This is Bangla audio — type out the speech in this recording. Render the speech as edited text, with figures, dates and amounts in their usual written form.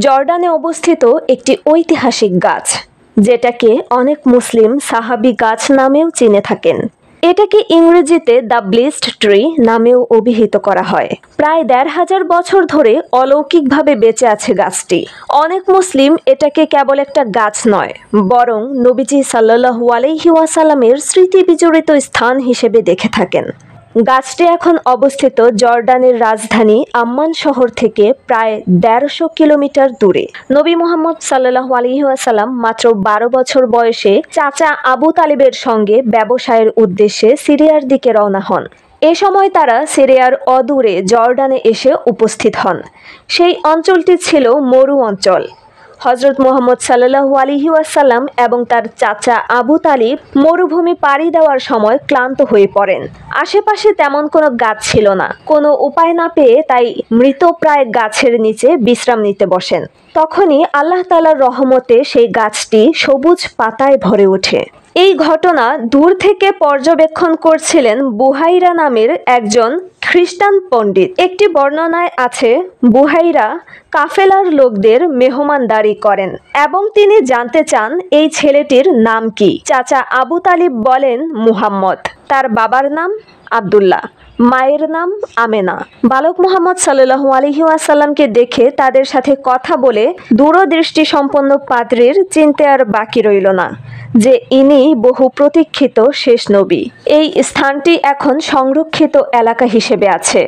জর্ডানে অবস্থিত একটি ঐতিহাসিক গাছ, যেটাকে অনেক মুসলিম সাহাবী গাছ নামেও চিনে থাকেন। এটাকে ইংরেজিতে দ্য ব্লেসড ট্রি নামেও অভিহিত করা হয়। প্রায় ১৫০০ বছর ধরে অলৌকিকভাবে বেঁচে আছে গাছটি। অনেক মুসলিম এটাকে কেবল একটা গাছ নয়, বরং নবীজি সাল্লাল্লাহু আলাইহি ওয়াসাল্লামের স্মৃতি বিজড়িত স্থান হিসেবে দেখে থাকেন। গাছটি এখন অবস্থিত জর্ডানের রাজধানী আম্মান শহর থেকে প্রায় ১৫০০ কিলোমিটার দূরে। নবী মুহাম্মদ সাল্লাল্লাহু আলাইহি ওয়াসাল্লাম মাত্র ১২ বছর বয়সে চাচা আবু তালিবের সঙ্গে ব্যবসায়ের উদ্দেশ্যে সিরিয়ার দিকে রওনা হন। এ সময় তারা সিরিয়ার অদূরে জর্ডানে এসে উপস্থিত হন। সেই অঞ্চলটি ছিল মরু অঞ্চল। হযরত মুহাম্মদ সাল্লাল্লাহু আলাইহি ওয়াসাল্লাম এবং তার চাচা আবু তালিব মরুভূমি পাড়ি দেওয়ার সময় ক্লান্ত হয়ে পড়েন। আশেপাশে তেমন কোনো গাছ ছিল না। কোনো উপায় না পেয়ে তাই মৃতপ্রায় গাছের নিচে বিশ্রাম নিতে বসেন। তখনই আল্লাহ তাআলার রহমতে সেই গাছটি সবুজ পাতায় ভরে ওঠে। এই ঘটনা দূর থেকে পর্যবেক্ষণ করছিলেন বুহাইরা নামের একজন খ্রিস্টান পণ্ডিত। একটি বর্ণনায় আছে, বুহাইরা কাফেলার লোকদের মেহমানদারি করেন এবং তিনি জানতে চান এই ছেলেটির নাম কি। চাচা আবু তালিব বলেন মুহাম্মদ। তার বাবার নাম আব্দুল্লাহ, মায়ের নাম আমেনা। বালক মুহাম্মদ সাল্লাল্লাহু আলাইহি ওয়াসাল্লামকে দেখে তাদের সাথে কথা বলে দূরদৃষ্টি সম্পন্ন পাদ্রীর চিনতে আর বাকি রইল না যে ইনি বহু প্রতীক্ষিত শেষ নবী। এই স্থানটি এখন সংরক্ষিত এলাকা হিসেবে আছে।